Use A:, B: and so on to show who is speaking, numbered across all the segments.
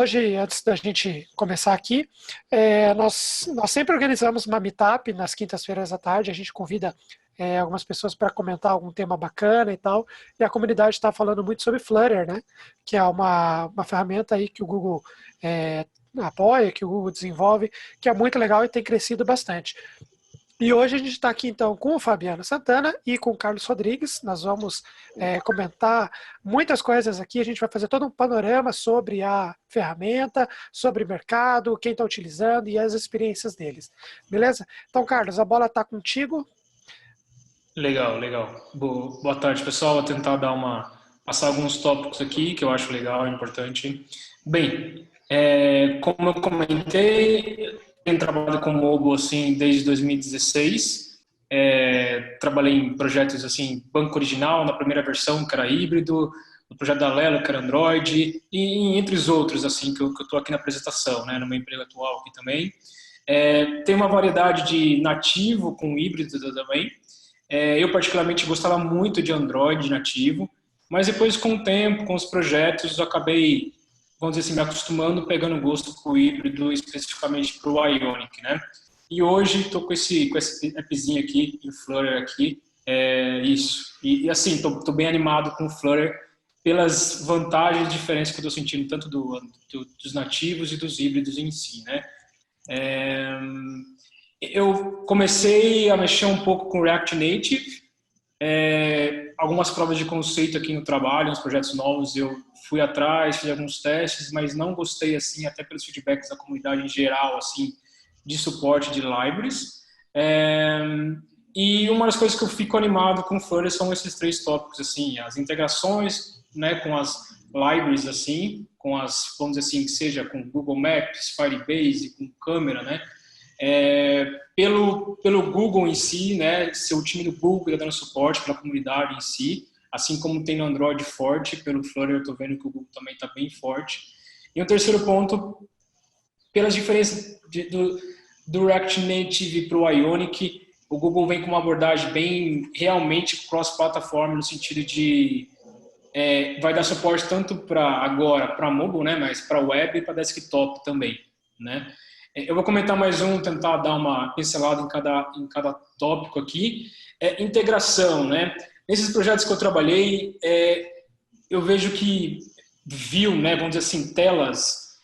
A: hoje, antes da gente começar aqui, nós sempre organizamos uma meetup nas quintas-feiras à tarde, a gente convida algumas pessoas para comentar algum tema bacana e tal, e a comunidade está falando muito sobre Flutter, né? Que é uma ferramenta aí que o Google apoia, que o Google desenvolve, que é muito legal e tem crescido bastante. E hoje a gente está aqui então com o Fabiano Santana e com o Carlos Rodrigues. Nós vamos comentar muitas coisas aqui. A gente vai fazer todo um panorama sobre a ferramenta, sobre o mercado, quem está utilizando e as experiências deles. Beleza? Então, Carlos, a bola está contigo.
B: Legal, legal. Boa tarde, pessoal. Vou tentar passar alguns tópicos aqui que eu acho legal, importante. Bem, como eu comentei, tenho trabalhado com mobile assim desde 2016. Trabalhei em projetos assim, banco original na primeira versão que era híbrido, no projeto da Lelo que era Android e entre os outros assim que eu estou aqui na apresentação, né, no meu emprego atual aqui também. Tem uma variedade de nativo com híbrido também. Eu particularmente gostava muito de Android nativo, mas depois com o tempo, com os projetos, eu acabei, vamos dizer assim, me acostumando, pegando gosto com o híbrido, especificamente para o Ionic, né? E hoje estou com esse appzinho aqui, em Flutter aqui, isso. E assim, estou bem animado com o Flutter pelas vantagens e diferenças que eu estou sentindo, tanto dos nativos e dos híbridos em si, né? Eu comecei a mexer um pouco com React Native, algumas provas de conceito aqui no trabalho, nos projetos novos eu fui atrás, fiz alguns testes, mas não gostei assim, até pelos feedbacks da comunidade em geral, assim, de suporte de libraries. E uma das coisas que eu fico animado com o Flutter são esses três tópicos, assim, as integrações, né, com as libraries, assim, vamos dizer assim, que seja com Google Maps, Firebase, com câmera, né, pelo Google em si, né, seu time do Google está dando suporte pela comunidade em si, assim como tem no Android forte, pelo Flutter eu estou vendo que o Google também está bem forte. E o terceiro ponto, pelas diferenças do React Native para o Ionic, o Google vem com uma abordagem bem realmente cross-plataforma, no sentido de vai dar suporte tanto para mobile, né, mas para web e para desktop também, né. Eu vou comentar mais tentar dar uma pincelada em cada tópico aqui. Integração, né? Nesses projetos que eu trabalhei, eu vejo que né, vamos dizer assim, telas,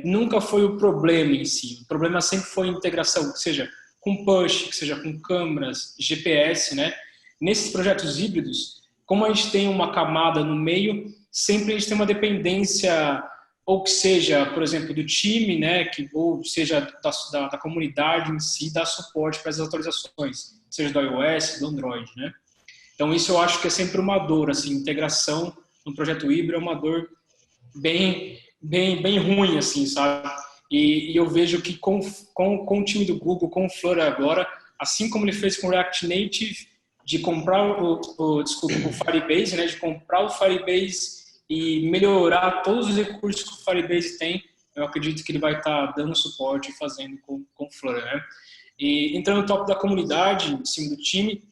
B: nunca foi o problema em si. O problema sempre foi a integração, que seja com push, que seja com câmeras, GPS, né? Nesses projetos híbridos, como a gente tem uma camada no meio, sempre a gente tem uma dependência, ou que seja, por exemplo, do time, né, ou seja, da comunidade em si, dar suporte para as atualizações, seja do iOS, do Android, né? Então, isso eu acho que é sempre uma dor, assim, integração no projeto híbrido é uma dor bem ruim, assim, sabe? E eu vejo que com o time do Google, com o Flutter agora, assim como ele fez com o React Native, de comprar o Firebase, né, de comprar o Firebase e melhorar todos os recursos que o Firebase tem, eu acredito que ele vai estar dando suporte e fazendo com o Flutter, né? E entrando no tópico da comunidade, em cima do time,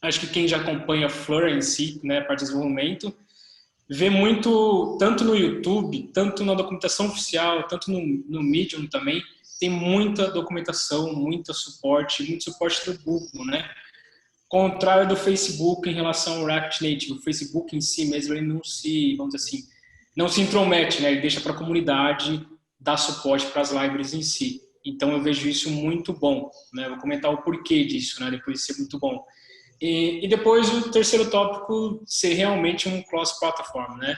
B: acho que quem já acompanha Flutter em si, né, a parte de desenvolvimento, vê muito, tanto no YouTube, tanto na documentação oficial, tanto no Medium também, tem muita documentação, muito suporte do Google, né? Contrário do Facebook em relação ao React Native, o Facebook em si mesmo, ele não se, vamos dizer assim, não se intromete, né? Ele deixa para a comunidade dar suporte para as libraries em si. Então eu vejo isso muito bom, né? Eu vou comentar o porquê disso, né? Depois de ser muito bom. E depois o terceiro tópico ser realmente um cross-platform, né?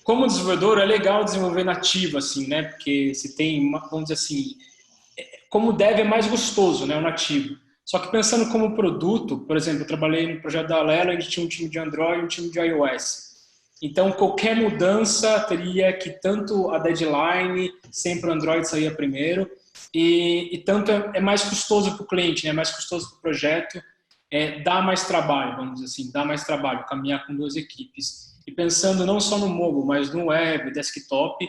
B: Como desenvolvedor é legal desenvolver nativo, assim, né? Porque se tem, vamos dizer assim, como dev é mais gostoso, né? O nativo. Só que pensando como produto, por exemplo, eu trabalhei no projeto da Lelo, a gente tinha um time de Android e um time de iOS. Então, qualquer mudança teria que tanto a deadline, sempre o Android saía primeiro, e tanto é mais custoso para o cliente, né? Mais custoso para o projeto, dá mais trabalho, vamos dizer assim, dá mais trabalho caminhar com duas equipes. E pensando não só no mobile, mas no web, desktop,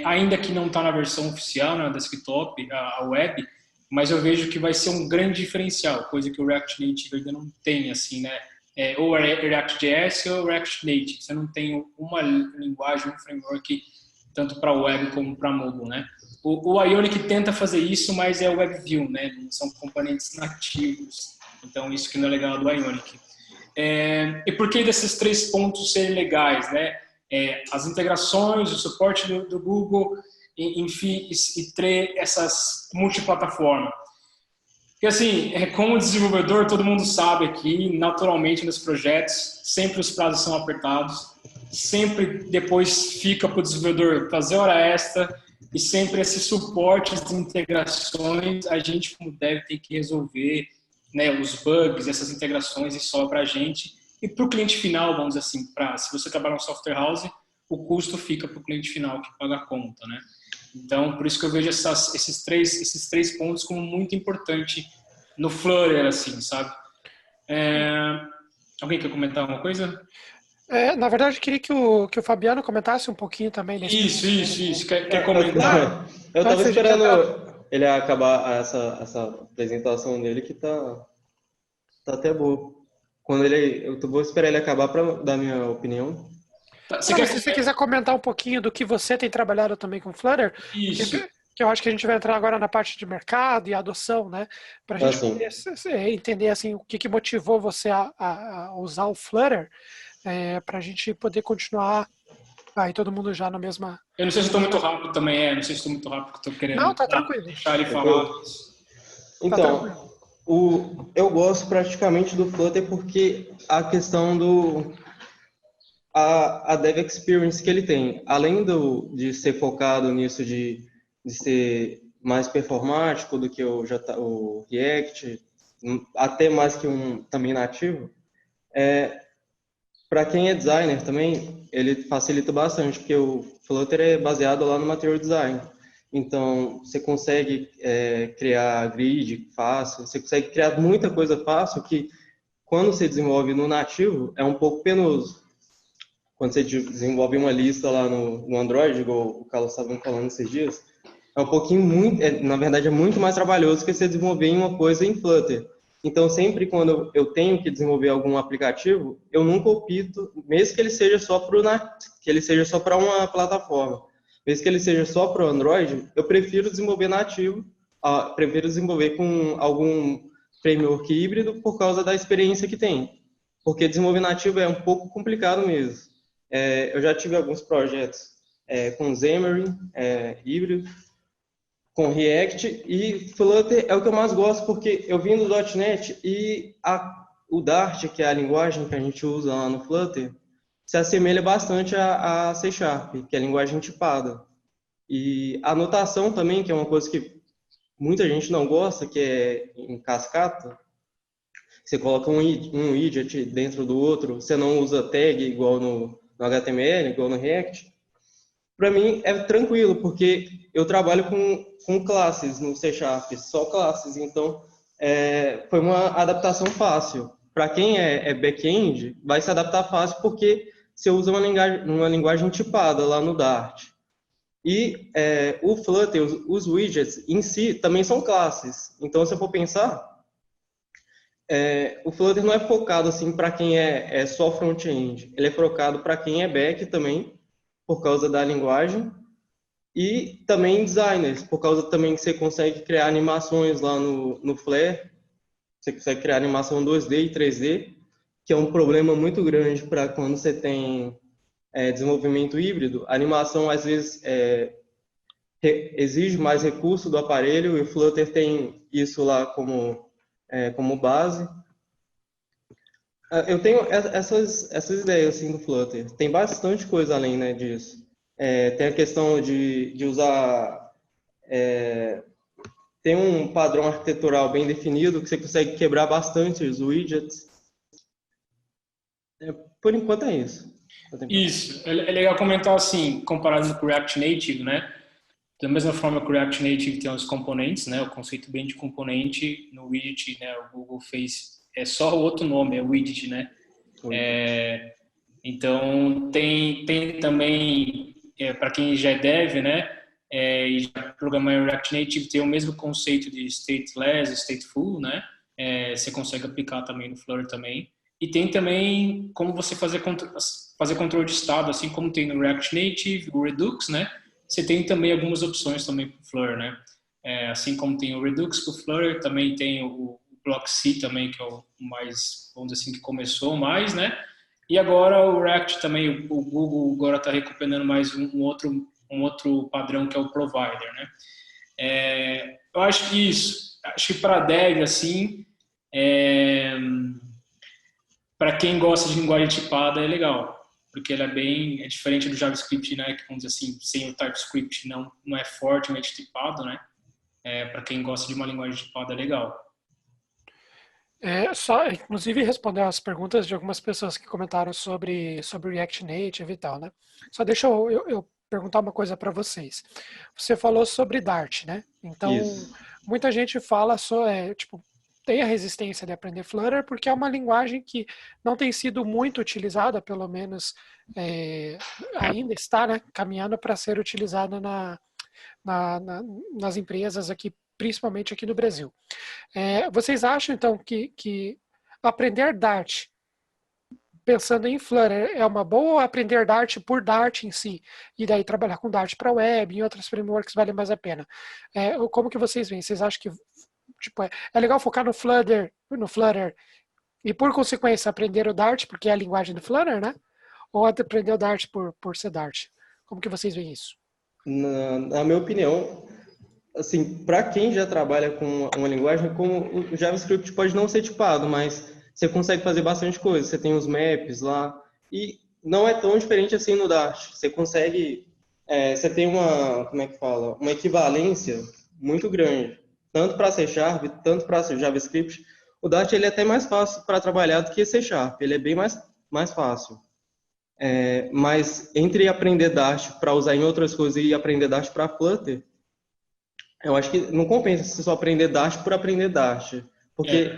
B: ainda que não está na versão oficial, na desktop, a web, mas eu vejo que vai ser um grande diferencial, coisa que o React Native ainda não tem, assim, né? ou React.js ou React Native. Você não tem uma linguagem, um framework tanto para web como para mobile, né? O Ionic tenta fazer isso, mas é WebView, né? Não são componentes nativos. Então, isso que não é legal do Ionic. E por que desses 3 pontos serem legais, né? As integrações, o suporte do Google, enfim, e essas multiplataformas. Porque, assim, como desenvolvedor, todo mundo sabe aqui, naturalmente, nos projetos, sempre os prazos são apertados, sempre depois fica para o desenvolvedor fazer hora extra, e sempre esses suportes de integrações, a gente, como dev, tem que resolver, né, os bugs, essas integrações, e só para a gente. E para o cliente final, vamos dizer assim, se você trabalhar no software house, o custo fica para o cliente final que paga a conta, né? Então, por isso que eu vejo esses três pontos como muito importante no Flutter, assim, sabe? Alguém quer comentar alguma coisa?
A: Na verdade, eu queria que o Fabiano comentasse um pouquinho também nesse.
B: Isso. Quer comentar?
C: Eu
A: Antes
C: tava
A: da gente
C: esperando
A: entrar.
C: ele acabar essa apresentação dele, que tá até boa. Eu vou esperar ele acabar para dar minha opinião.
B: Você
A: Não,
B: quer...
A: mas se você quiser comentar um pouquinho do que você tem trabalhado também com Flutter,
B: Isso.
A: que eu acho que a gente vai entrar agora na parte de mercado e adoção, né? Para a gente poder entender assim, o que motivou você a usar o Flutter, para a gente poder continuar aí todo mundo já na mesma.
B: Eu não sei se estou muito rápido também, não sei se estou muito rápido, que estou querendo
A: Não, tá tranquilo.
B: deixar ele falar.
A: Tá tranquilo.
C: Então, eu gosto praticamente do Flutter porque a questão a Dev Experience que ele tem, além de ser focado nisso de ser mais performático do que o React, até mais que um também nativo, para quem é designer também, ele facilita bastante, porque o Flutter é baseado lá no Material Design. Então, você consegue criar grid fácil, você consegue criar muita coisa fácil que, quando você desenvolve no nativo, é um pouco penoso. Quando você desenvolve uma lista lá no Android, igual o Carlos estava falando esses dias, é um pouquinho na verdade é muito mais trabalhoso que você desenvolver uma coisa em Flutter. Então, sempre quando eu tenho que desenvolver algum aplicativo, eu nunca opto, mesmo que ele seja só para uma plataforma, mesmo que ele seja só para o Android, eu prefiro desenvolver nativo, prefiro desenvolver com algum framework híbrido por causa da experiência que tem. Porque desenvolver nativo é um pouco complicado mesmo. Eu já tive alguns projetos com Xamarin, híbrido, com React, e Flutter é o que eu mais gosto, porque eu vim do .NET e o Dart, que é a linguagem que a gente usa lá no Flutter, se assemelha bastante a C#, que é a linguagem tipada. E a notação também, que é uma coisa que muita gente não gosta, que é em cascata, você coloca um widget dentro do outro, você não usa tag igual no HTML, igual no React. Para mim é tranquilo, porque eu trabalho com classes no C#, só classes, então foi uma adaptação fácil. Para quem é back-end, vai se adaptar fácil porque você usa uma linguagem tipada lá no Dart. E o Flutter, os widgets em si, também são classes. Então, se eu for pensar, o Flutter não é focado assim para quem é só front-end. Ele é focado para quem é back também, por causa da linguagem, e também designers, por causa também que você consegue criar animações lá no Flare, você consegue criar animação 2D e 3D, que é um problema muito grande para quando você tem desenvolvimento híbrido. A animação, às vezes, exige mais recurso do aparelho, e o Flutter tem isso lá como base. Eu tenho essas ideias assim, do Flutter. Tem bastante coisa além, né, disso. Tem a questão de usar... tem um padrão arquitetural bem definido que você consegue quebrar bastante os widgets. Por enquanto é isso.
B: Isso. É legal comentar assim, comparado com o React Native, né? Da mesma forma que o React Native tem os componentes, né? O conceito bem de componente no widget, né? O Google fez, é só o outro nome, é widget, né? Então tem também, para quem já é dev, né? E já programa em React Native, tem o mesmo conceito de stateless, stateful, né? Você consegue aplicar também no Flutter também. e tem também como você fazer controle de estado, assim como tem no React Native, o Redux, né? Você tem também algumas opções também para o Flutter, né? Assim como tem o Redux para o Flutter, também tem o Block-C também, que é o mais, vamos dizer assim, que começou mais, né? E agora o React também, o Google agora está recuperando mais um outro padrão que é o Provider, né? Eu acho que isso, acho que para dev, assim, para quem gosta de linguagem tipada é legal, porque ela é diferente do JavaScript, né? Que vamos dizer assim, sem o TypeScript não é fortemente tipado, né? Para quem gosta de uma linguagem tipada é legal.
A: Só, inclusive, responder as perguntas de algumas pessoas que comentaram sobre React Native e tal, né? Só deixa eu perguntar uma coisa para vocês. Você falou sobre Dart, né? Então,
C: Isso.
A: muita gente fala tem a resistência de aprender Flutter porque é uma linguagem que não tem sido muito utilizada, pelo menos ainda está, né, caminhando para ser utilizada nas empresas aqui, principalmente aqui no Brasil. Vocês acham, então, que aprender Dart pensando em Flutter é uma boa, ou aprender Dart por Dart em si, e daí trabalhar com Dart para web e outras frameworks vale mais a pena? Como que vocês veem? Vocês acham que é legal focar no Flutter e, por consequência, aprender o Dart, porque é a linguagem do Flutter, né? Ou aprender o Dart por ser Dart? Como que vocês veem isso?
C: Na minha opinião, assim, para quem já trabalha com uma linguagem, como o JavaScript pode não ser tipado, mas você consegue fazer bastante coisa. Você tem os maps lá e não é tão diferente assim no Dart. Você consegue, você tem como é que fala, uma equivalência muito grande, tanto para C Sharp, tanto para JavaScript. O Dart ele é até mais fácil para trabalhar do que C Sharp. Ele é bem mais fácil. Mas entre aprender Dart para usar em outras coisas e aprender Dart para Flutter, eu acho que não compensa você só aprender Dart por aprender Dart. Porque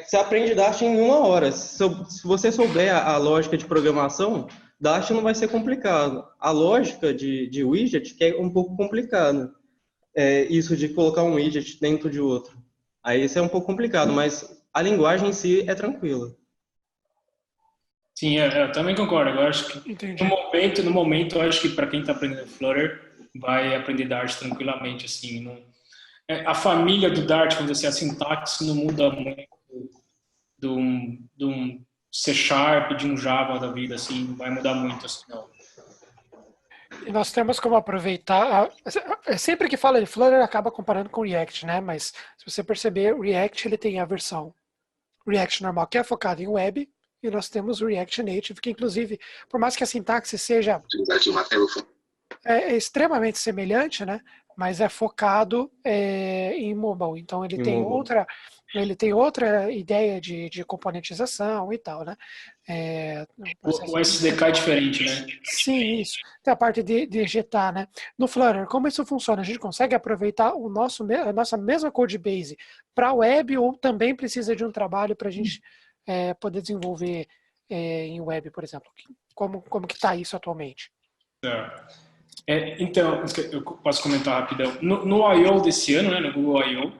C: você aprende Dart em 1 hora. Se você souber a lógica de programação, Dart não vai ser complicado. A lógica de widget que é um pouco complicado. Isso de colocar um widget dentro de outro. Aí isso é um pouco complicado, mas a linguagem em si é tranquila.
B: Sim, eu também concordo. Eu acho que
A: Entendi.
B: no momento, eu acho que para quem está aprendendo Flutter, vai aprender Dart tranquilamente, assim. A família do Dart, vamos dizer assim, a sintaxe não muda muito de um C Sharp, de um Java da vida, assim, não vai mudar muito, assim, não.
A: E nós temos como aproveitar. Sempre que fala de Flutter, acaba comparando com React, né? Mas se você perceber, o React ele tem a versão React normal, que é focada em web, e nós temos o React Native, que inclusive, por mais que a sintaxe seja extremamente semelhante, né? Mas é focado em mobile. Então ele tem outra ideia de componentização e tal, né?
B: O SDK é diferente, né?
A: Sim, isso. Tem a parte de injetar, né? No Flutter, como isso funciona? A gente consegue aproveitar a nossa mesma code base para a web ou também precisa de um trabalho para a gente poder desenvolver em web, por exemplo? Como que está isso atualmente?
B: Então, eu posso comentar rapidão. No I.O. desse ano, né, no Google I.O.,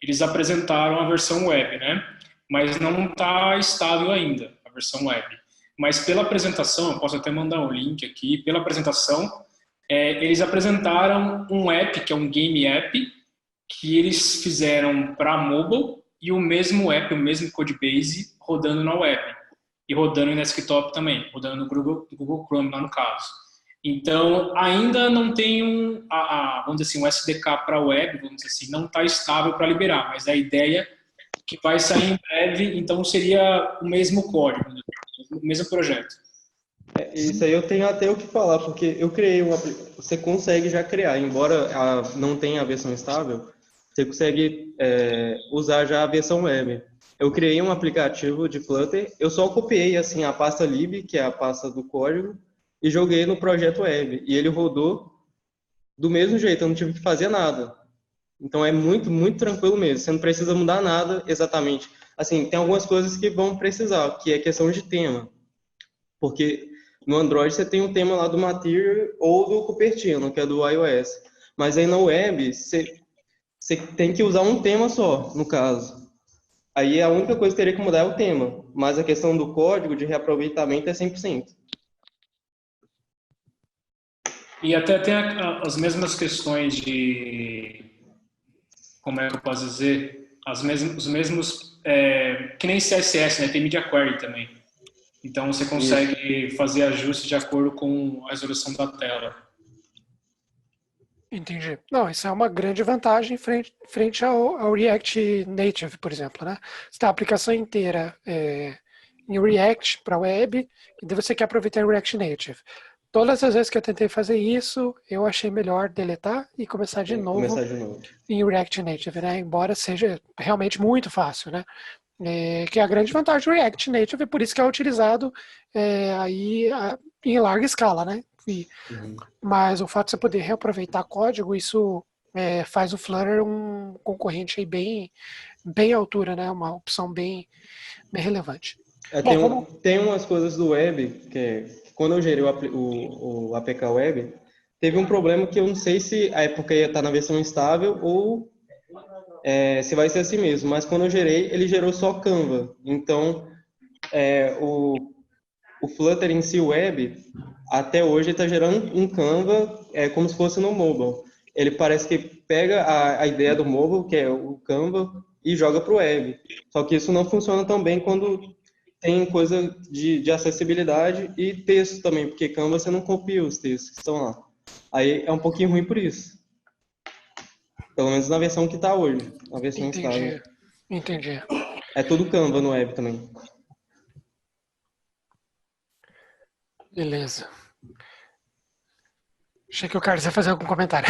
B: eles apresentaram a versão web, né? Mas não está estável ainda, a versão web. Mas pela apresentação, eu posso até mandar um link aqui, pela apresentação, eles apresentaram um app, que é um game app, que eles fizeram para mobile, e o mesmo app, o mesmo codebase, rodando na web. E rodando em desktop também, rodando no Google Chrome, lá no caso. Então, ainda não tem vamos dizer assim, um SDK para web, vamos dizer assim, não está estável para liberar, mas a ideia é que vai sair em breve, então seria o mesmo código, né? O mesmo projeto.
C: Isso aí eu tenho até o que falar, porque eu criei você consegue já criar, embora não tenha a versão estável, você consegue usar já a versão web. Eu criei um aplicativo de Flutter, eu só copiei assim a pasta lib, que é a pasta do código, e joguei no projeto web. E ele rodou do mesmo jeito, eu não tive que fazer nada. Então é muito, muito tranquilo mesmo. Você não precisa mudar nada exatamente. Assim, tem algumas coisas que vão precisar, que é questão de tema. Porque no Android você tem um tema lá do Material ou do Cupertino, que é do iOS. Mas aí na web você tem que usar um tema só, no caso. Aí a única coisa que teria que mudar é o tema, mas a questão do código de reaproveitamento é 100%.
B: E até tem as mesmas questões de, como é que eu posso dizer, os mesmos, que nem CSS, né? Tem Media Query também. Então você
C: Isso.
B: consegue fazer ajustes de acordo com a resolução da tela.
A: Entendi. Não, isso é uma grande vantagem frente ao React Native, por exemplo, né? Você tem a aplicação inteira em React para web, e daí você quer aproveitar o React Native. Todas as vezes que eu tentei fazer isso, eu achei melhor deletar e começar de novo
C: Começar de novo.
A: em React Native, né? Embora seja realmente muito fácil, né? Que é a grande vantagem do React Native, e por isso que é utilizado em larga escala, né? Mas o fato de você poder reaproveitar código, isso faz o Flutter um concorrente aí bem à altura, né? Uma opção bem relevante. Bom,
C: Tem umas coisas do web, que quando eu gerei o APK Web, teve um problema que eu não sei se a época ia estar na versão estável ou se vai ser assim mesmo, mas quando eu gerei, ele gerou só Canva. Então, o Flutter em si web, até hoje está gerando um Canva como se fosse no mobile. Ele parece que pega a ideia do mobile, que é o Canva, e joga para o web. Só que isso não funciona tão bem quando tem coisa de acessibilidade e texto também, porque Canva você não copia os textos que estão lá. Aí é um pouquinho ruim por isso. Pelo menos na versão que está hoje, na versão estável.
A: entendi.
C: É tudo Canva no web também.
A: Beleza. Achei que o Carlos ia fazer algum comentário.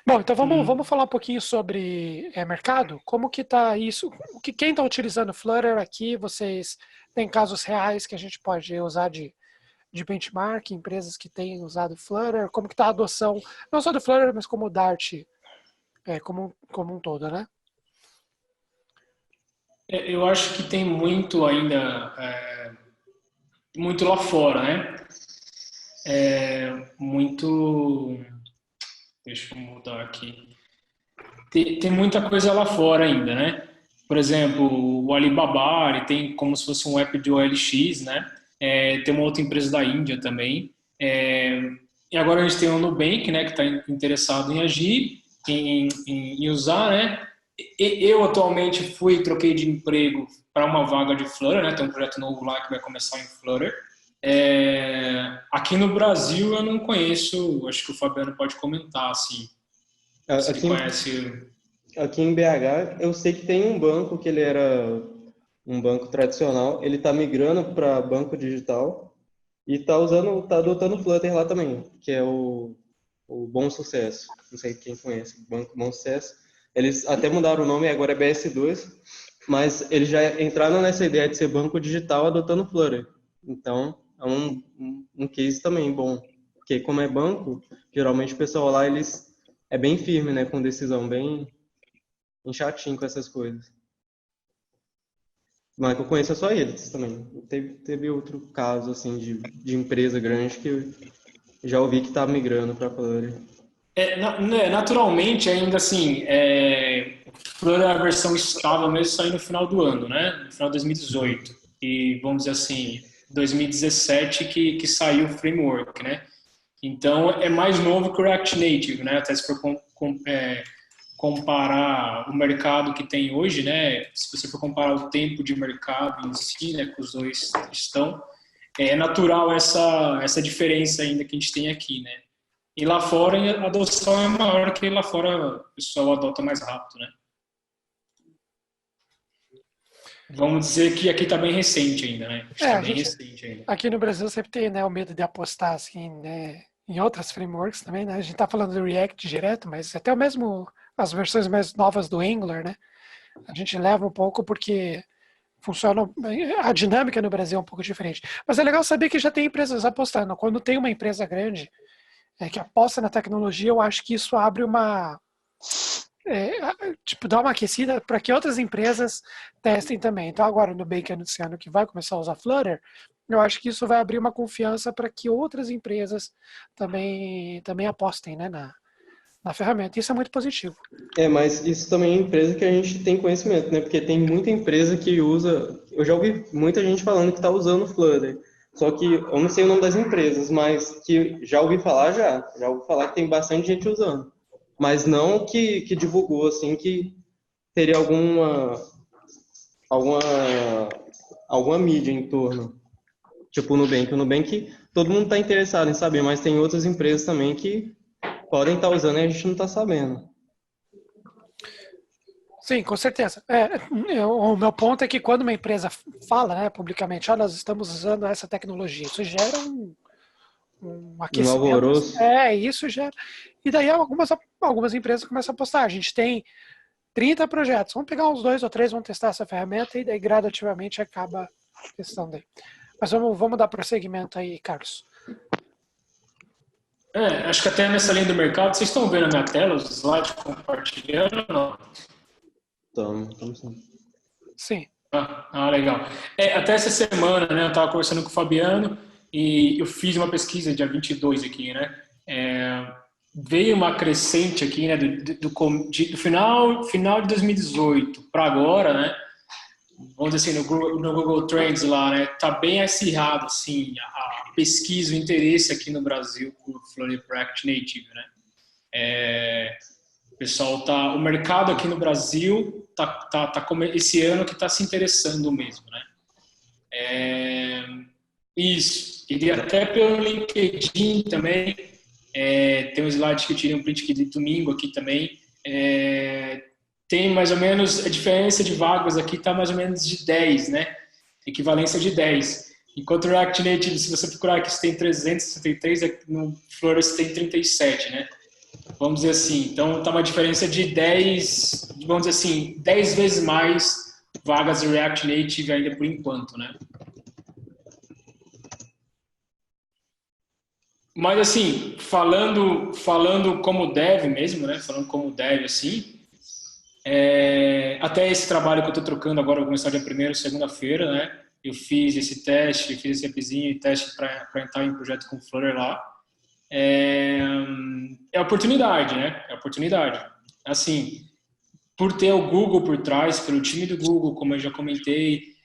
A: Bom, então vamos falar um pouquinho sobre mercado. Como que está isso? Quem está utilizando Flutter aqui? Vocês têm casos reais que a gente pode usar de benchmark, empresas que têm usado Flutter? Como que está a adoção, não só do Flutter, mas como o Dart como um todo, né?
B: Eu acho que tem muito ainda, muito lá fora, né? Muito. Deixa eu mudar aqui. Tem muita coisa lá fora ainda, né? Por exemplo, o Alibaba, ele tem como se fosse um app de OLX, né? Tem uma outra empresa da Índia também. E agora a gente tem o Nubank, né? Que está interessado em agir, em usar, né? Eu atualmente troquei de emprego para uma vaga de Flutter, né? Tem um projeto novo lá que vai começar em Flutter. Aqui no Brasil eu não conheço, acho que o Fabiano pode comentar, assim, se ele conhece.
C: Aqui em BH, eu sei que tem um banco que ele era um banco tradicional, ele está migrando para banco digital e está adotando o Flutter lá também, que é o Bom Sucesso. Não sei quem conhece, o Banco Bom Sucesso. Eles até mudaram o nome, agora é BS2, mas eles já entraram nessa ideia de ser banco digital adotando o Flutter. Então, é um case também bom, porque como é banco, geralmente o pessoal lá é bem firme, né, com decisão bem chatinho com essas coisas. Mas que eu conheço só eles também. Teve outro caso, assim, de empresa grande que eu já ouvi que está migrando para Flutter.
B: Naturalmente, ainda assim, Flutter é a versão estável mesmo sair no final do ano, né? No final de 2018. E vamos dizer assim, 2017 que saiu o framework, né? Então é mais novo que o React Native, né? Até se for comparar o mercado que tem hoje, né? Se você for comparar o tempo de mercado em si, né? Que os dois estão, é natural essa diferença ainda que a gente tem aqui, né? E lá fora a adoção é maior, que lá fora o pessoal adota mais rápido, né? Vamos dizer que aqui está bem recente ainda, né? Está bem recente ainda.
A: Aqui no Brasil sempre tem, né, o medo de apostar assim, né, em outras frameworks também, né? A gente está falando do React direto, mas até mesmo as versões mais novas do Angular, né? A gente leva um pouco porque funciona, a dinâmica no Brasil é um pouco diferente. Mas é legal saber que já tem empresas apostando. Quando tem uma empresa grande que aposta na tecnologia, eu acho que isso abre dá uma aquecida para que outras empresas testem também. Então agora o Nubank anunciando que vai começar a usar Flutter, eu acho que isso vai abrir uma confiança para que outras empresas também apostem, né, na ferramenta. Isso é muito positivo.
C: Mas isso também é empresa que a gente tem conhecimento, né? Porque tem muita empresa que usa. Eu já ouvi muita gente falando que está usando o Flutter. Só que eu não sei o nome das empresas, mas que já ouvi falar já. Já ouvi falar que tem bastante gente usando. Mas não que divulgou, assim, que teria alguma, alguma mídia em torno. Tipo o Nubank. O Nubank, todo mundo está interessado em saber, mas tem outras empresas também que podem estar usando e a gente não está sabendo.
A: Sim, com certeza. O meu ponto é que quando uma empresa fala, né, publicamente, nós estamos usando essa tecnologia, isso gera um
C: Um
A: aquecimento.
C: alvoroço.
A: Isso gera. E daí algumas empresas começam a postar. A gente tem 30 projetos. Vamos pegar uns 2 ou 3, vamos testar essa ferramenta e daí gradativamente acaba testando aí. Mas vamos dar prosseguimento aí, Carlos.
B: Acho que até nessa linha do mercado, vocês estão vendo a minha tela, os slides compartilhando ou não?
C: Estamos sim.
A: Sim.
B: Legal. Até essa semana, né, eu estava conversando com o Fabiano e eu fiz uma pesquisa dia 22 aqui, né? Veio uma crescente aqui, né, do final de 2018 para agora, né? Vamos dizer assim, no Google Trends lá, né? Tá bem acirrado, assim, a pesquisa, o interesse aqui no Brasil por Flutter React Native, né? O mercado aqui no Brasil esse ano que está se interessando mesmo, né? Isso. E até pelo LinkedIn também, tem um slide que eu tirei um print aqui de domingo aqui também, tem mais ou menos, a diferença de vagas aqui está mais ou menos de 10, né? Equivalência de 10. Enquanto o React Native, se você procurar aqui, você tem 363, no Flutter você tem 37, né? Vamos dizer assim. Então, está uma diferença de 10, vamos dizer assim, 10 vezes mais vagas de React Native ainda por enquanto, né? Mas, assim, falando como dev mesmo, né? Falando como dev, assim, até esse trabalho que eu estou trocando agora, eu vou começar dia 1º, segunda-feira, né? Eu fiz esse teste, fiz esse appzinho e teste para entrar em projeto com Flutter lá. É oportunidade, né? É oportunidade. Assim, por ter o Google por trás, pelo time do Google, como eu já comentei,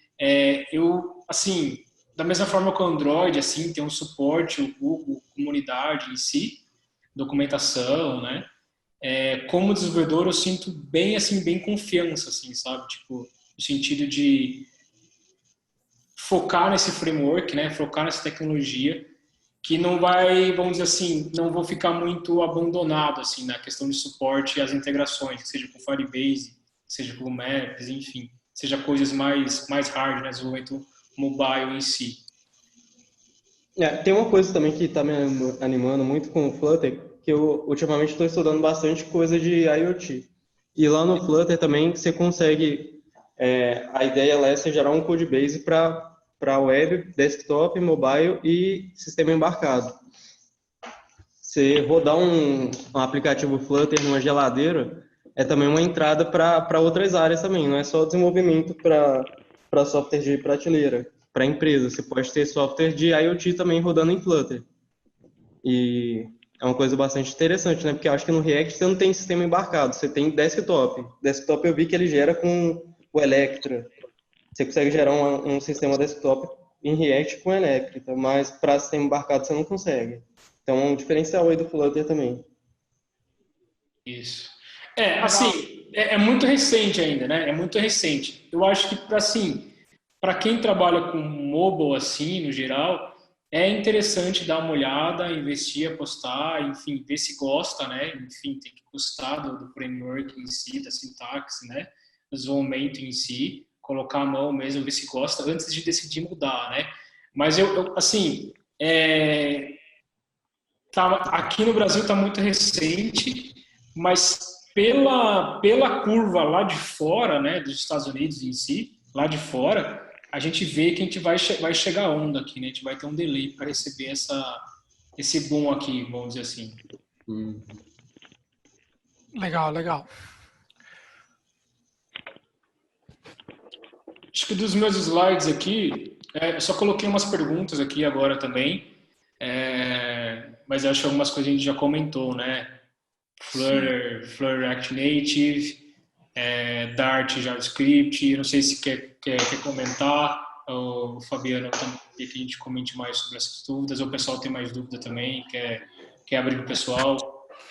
B: assim, da mesma forma que o Android, assim, tem um suporte, o Google, comunidade em si, documentação, né? Como desenvolvedor, eu sinto bem, assim, bem confiança, assim, sabe? Tipo, no sentido de focar nesse framework, né? Focar nessa tecnologia, que não vai, vamos dizer assim, não vou ficar muito abandonado, assim, na questão de suporte às integrações, seja com Firebase, seja com Maps, enfim, seja coisas mais hard, né? Desenvolvimento mobile em si.
C: Tem uma coisa também que está me animando muito com o Flutter, que eu ultimamente estou estudando bastante coisa de IoT. E lá no Flutter também você consegue, a ideia lá é você gerar um codebase para web, desktop, mobile e sistema embarcado. Você rodar um aplicativo Flutter numa geladeira é também uma entrada para outras áreas também, não é só desenvolvimento para software de prateleira. Para empresa, você pode ter software de IoT também rodando em Flutter. E é uma coisa bastante interessante, né? Porque eu acho que no React você não tem sistema embarcado, você tem desktop. Desktop eu vi que ele gera com o Electra. Você consegue gerar um sistema desktop em React com Electra, mas para sistema embarcado você não consegue. Então é um diferencial aí do Flutter também.
B: Isso. Assim, é muito recente ainda, né? É muito recente. Eu acho que, assim, para quem trabalha com mobile, assim, no geral, é interessante dar uma olhada, investir, apostar, enfim, ver se gosta, né? Enfim, tem que gostar do framework em si, da sintaxe, né? Do desenvolvimento em si, colocar a mão mesmo, ver se gosta, antes de decidir mudar, né? Mas assim, aqui no Brasil está muito recente, mas pela curva lá de fora, né, dos Estados Unidos em si, lá de fora, a gente vê que a gente vai chegar onda aqui, né? A gente vai ter um delay para receber esse boom aqui, vamos dizer assim.
A: Legal, legal.
B: Acho que dos meus slides aqui, eu só coloquei umas perguntas aqui agora também, mas acho que algumas coisas a gente já comentou, né? Flutter React Native, Dart, JavaScript. Eu não sei se quer comentar, o Fabiano também, que a gente comente mais sobre essas dúvidas, ou o pessoal tem mais dúvida também, quer abrir para o pessoal.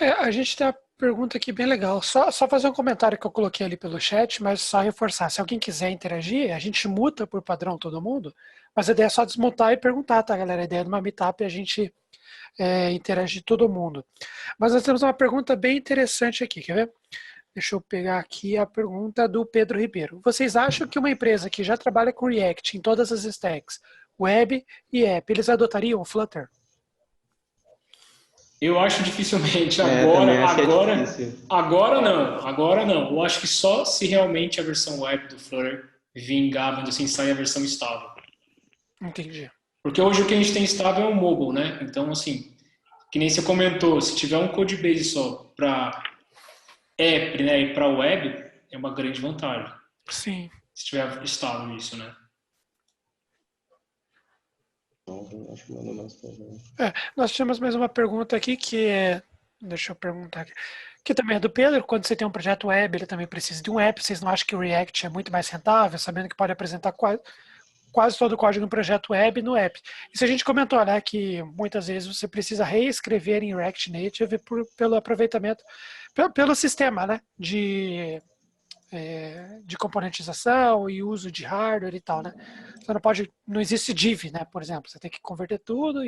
A: A gente tem uma pergunta aqui bem legal. Só fazer um comentário que eu coloquei ali pelo chat, mas só reforçar. Se alguém quiser interagir, a gente muta por padrão todo mundo, mas a ideia é só desmutar e perguntar, tá, galera? A ideia de uma meetup é a gente interagir todo mundo. Mas nós temos uma pergunta bem interessante aqui, quer ver? Deixa eu pegar aqui a pergunta do Pedro Ribeiro. Vocês acham que uma empresa que já trabalha com React em todas as stacks, web e app, eles adotariam o Flutter?
B: Eu acho dificilmente. Agora não. Eu acho que só se realmente a versão web do Flutter vingar, mas assim, sair a versão estável.
A: Entendi.
B: Porque hoje o que a gente tem estável é o mobile, né? Então, assim, que nem você comentou, se tiver um codebase só para app, né, e para web, é uma grande vantagem.
A: Sim.
B: Se tiver estável isso, né?
A: Nós temos mais uma pergunta aqui que é... Deixa eu perguntar aqui. Que também é do Pedro. Quando você tem um projeto web, ele também precisa de um app. Vocês não acham que o React é muito mais rentável, sabendo que pode apresentar quase todo o código no projeto web no app? Isso a gente comentou, né? Que muitas vezes você precisa reescrever em React Native pelo aproveitamento, pelo sistema, né? De componentização e uso de hardware e tal, né? Você não existe div, né? Por exemplo, você tem que converter tudo.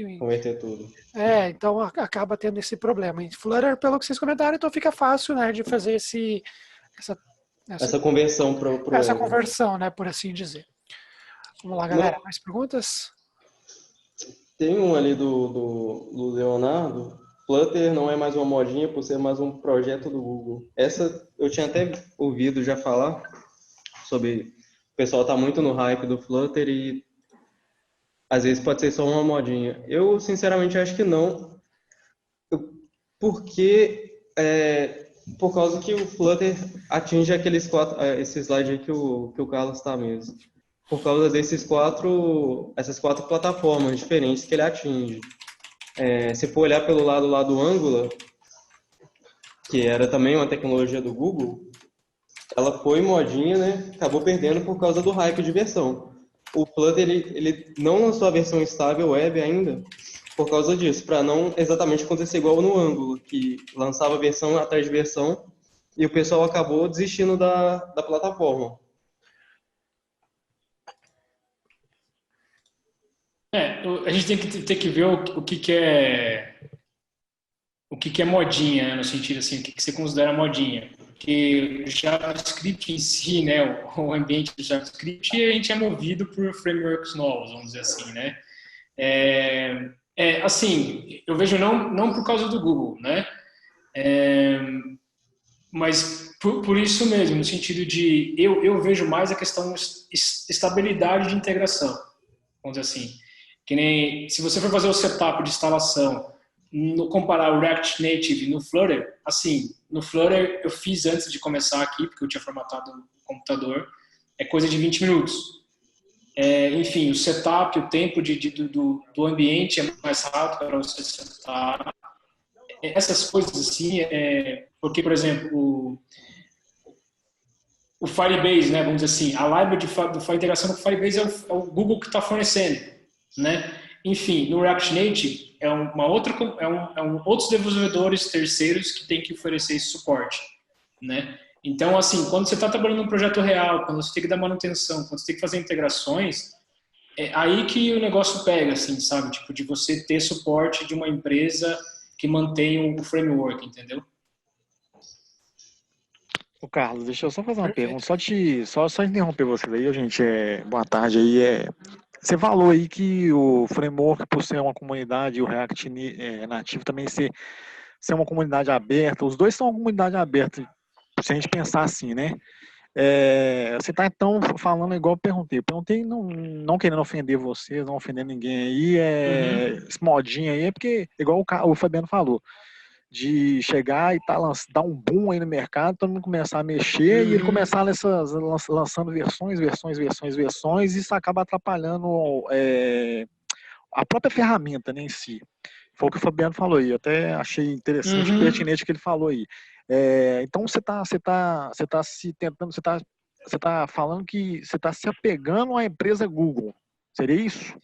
A: Então acaba tendo esse problema. Em Flutter, pelo que vocês comentaram, então fica fácil, né, de fazer
C: essa conversão
A: essa conversão, né, por assim dizer. Vamos lá, galera. Mais perguntas?
C: Tem um ali do Leonardo. Flutter não é mais uma modinha por ser mais um projeto do Google. Essa eu tinha até ouvido já falar sobre... O pessoal tá muito no hype do Flutter e às vezes pode ser só uma modinha. Eu, sinceramente, acho que não. Por causa que o Flutter atinge esse slide aí que o Carlos está mesmo. Por causa essas quatro plataformas diferentes que ele atinge. Se for olhar pelo lado lá do Angular, que era também uma tecnologia do Google, ela foi modinha, né? Acabou perdendo por causa do hype de versão. O Flutter, ele não lançou a versão estável web ainda por causa disso, para não exatamente acontecer igual no Angular, que lançava versão atrás de versão e o pessoal acabou desistindo da plataforma.
B: A gente tem que ver o que é modinha, né, no sentido assim, o que você considera modinha. Porque o JavaScript em si, né, o ambiente do JavaScript, a gente é movido por frameworks novos, vamos dizer assim, né. Assim, eu vejo não por causa do Google, né, mas por isso mesmo, no sentido de eu vejo mais a questão de estabilidade de integração, vamos dizer assim. Que nem, se você for fazer o setup de instalação, comparar o React Native no Flutter, assim, no Flutter eu fiz antes de começar aqui, porque eu tinha formatado o computador, é coisa de 20 minutos. Enfim, o setup, o tempo do ambiente é mais rápido para você setar. Essas coisas assim, porque, por exemplo, o Firebase, né, vamos dizer assim, a library de integração com o Firebase é o Google que está fornecendo, né? Enfim, no React Native outros desenvolvedores terceiros que têm que oferecer esse suporte, né? Então, assim, quando você está trabalhando num projeto real, quando você tem que dar manutenção, quando você tem que fazer integrações, é aí que o negócio pega, assim, sabe? Tipo, de você ter suporte de uma empresa que mantém o framework, entendeu?
D: Ô Carlos, deixa eu só fazer uma pergunta, só interromper você aí, gente, boa tarde aí, você falou aí que o framework, por ser uma comunidade, e o React nativo também ser uma comunidade aberta, os dois são uma comunidade aberta, se a gente pensar assim, né? Você está então falando igual eu perguntei não querendo ofender vocês, não ofender ninguém aí, esse modinho aí é porque, igual o Fabiano falou, de chegar e dar um boom aí no mercado, todo mundo começar a mexer e ele começar lançando versões, e isso acaba atrapalhando a própria ferramenta, né, em si. Foi o que o Fabiano falou aí. Eu até achei interessante e pertinente o que ele falou aí. Então você tá se tentando, você tá falando que você está se apegando à empresa Google. Seria isso?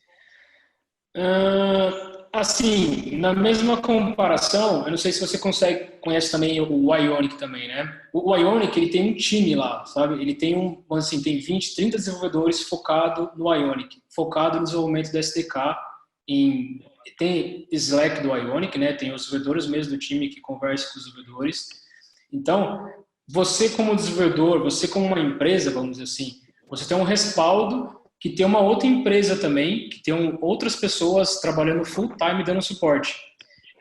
B: Assim, na mesma comparação, eu não sei se você conhece também o Ionic também, né? O Ionic, ele tem um time lá, sabe? Ele tem assim, tem 20, 30 desenvolvedores focado no Ionic, focado no desenvolvimento do SDK, tem Slack do Ionic, né? Tem os desenvolvedores mesmo do time que conversam com os desenvolvedores. Então, você como desenvolvedor, você como uma empresa, vamos dizer assim, você tem um respaldo que tem uma outra empresa também, que tem outras pessoas trabalhando full time dando suporte.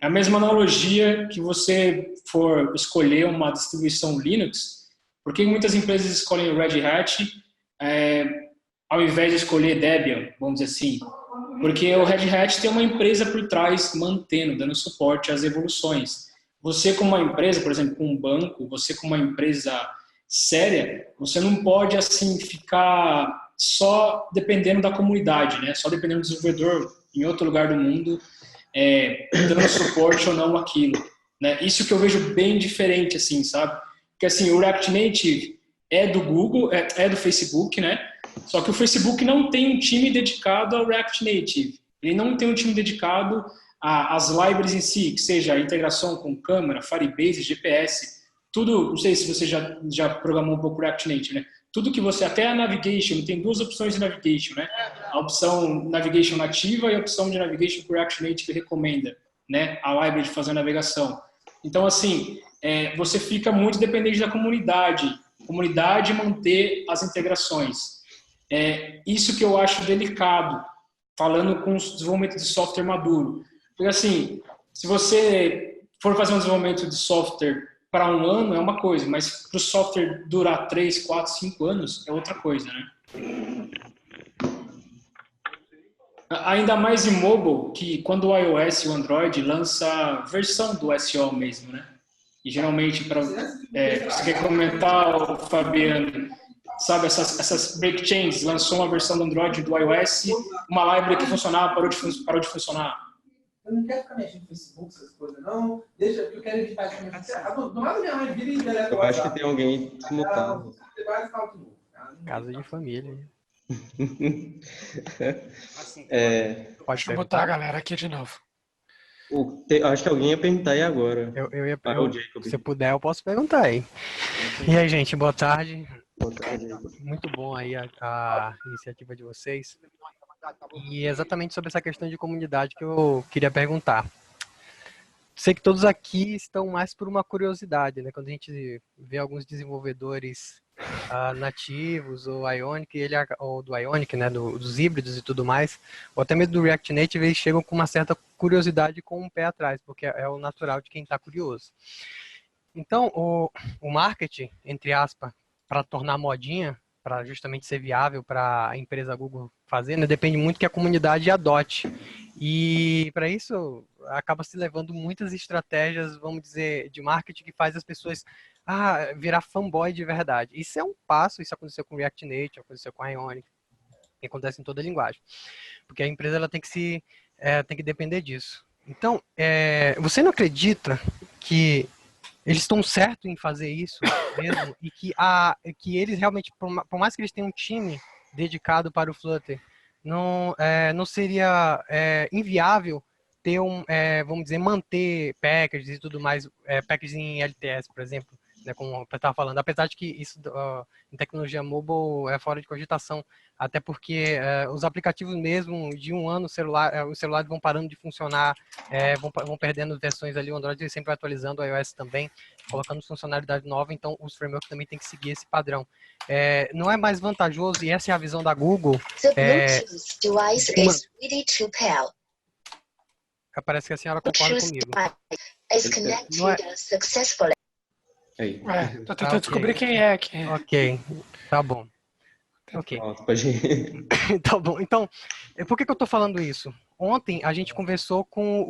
B: É a mesma analogia que você for escolher uma distribuição Linux, porque muitas empresas escolhem Red Hat ao invés de escolher Debian, vamos dizer assim, porque o Red Hat tem uma empresa por trás mantendo, dando suporte às evoluções. Você como uma empresa, por exemplo, com um banco, você como uma empresa séria, você não pode assim ficar só dependendo da comunidade, né? Só dependendo do desenvolvedor em outro lugar do mundo dando suporte ou não aquilo, né? Isso que eu vejo bem diferente, assim, sabe? Porque assim, o React Native é do Google, é do Facebook, né? Só que o Facebook não tem um time dedicado ao React Native. Ele não tem um time dedicado às libraries em si, que seja a integração com câmera, Firebase, GPS, tudo. Não sei se você já programou um pouco React Native, né? Tudo que você, até a navigation, tem duas opções de navigation, né? A opção navigation nativa e a opção de navigation que o React Native recomenda, né? A library de fazer a navegação. Então, assim, você fica muito dependente da comunidade manter as integrações. Isso que eu acho delicado, falando com o desenvolvimento de software maduro. Porque, assim, se você for fazer um desenvolvimento de software para um ano é uma coisa, mas para o software durar 3, 4, 5 anos é outra coisa, né? Ainda mais em mobile, que quando o iOS e o Android lança a versão do SEO mesmo, né? E geralmente, você quer comentar, Fabiano, sabe, essas break chains, lançou uma versão do Android e do iOS, uma library que funcionava, parou de funcionar.
E: Eu não quero ficar mexendo no Facebook, essas coisas, não. Deixa, eu quero evitar de começar. Do nada minha mãe vira e deleta.
C: Eu acho que tem alguém desmutado.
F: Casa de família.
A: Deixa eu botar a galera aqui de novo.
C: Acho que alguém ia perguntar aí agora.
F: Eu ia perguntar. Se puder, eu posso perguntar aí. E aí, gente, boa tarde.
C: Boa tarde.
F: Muito bom aí a iniciativa de vocês. E exatamente sobre essa questão de comunidade que eu queria perguntar. Sei que todos aqui estão mais por uma curiosidade, né? Quando a gente vê alguns desenvolvedores nativos, ou Ionic, ou do Ionic, né? Dos híbridos e tudo mais, ou até mesmo do React Native, eles chegam com uma certa curiosidade com um pé atrás, porque é o natural de quem está curioso. Então, o marketing, entre aspas, para tornar modinha, para justamente ser viável para a empresa Google fazer, né, depende muito que a comunidade adote. E para isso acaba se levando muitas estratégias, vamos dizer, de marketing que faz as pessoas virar fanboy de verdade. Isso é um passo, isso aconteceu com o React Native, aconteceu com a Ionic, acontece em toda a linguagem. Porque a empresa ela tem que depender disso. Então, você não acredita que eles estão certos em fazer isso mesmo e que eles realmente, por mais que eles tenham um time dedicado para o Flutter, não seria inviável ter vamos dizer, manter packages e tudo mais, packages em LTS, por exemplo, né, como eu estava falando, apesar de que isso em tecnologia mobile é fora de cogitação, até porque os aplicativos mesmo, de um ano, os celulares vão parando de funcionar, vão perdendo versões ali, o Android sempre vai atualizando, o iOS também, colocando funcionalidade nova, então os frameworks também tem que seguir esse padrão. Não é mais vantajoso, e essa é a visão da Google, parece que a senhora concorda comigo.
A: Tô tentando descobrir quem é aqui.
F: Ok, tá bom. Ok. Tá bom. Então, por que eu tô falando isso? Ontem a gente conversou com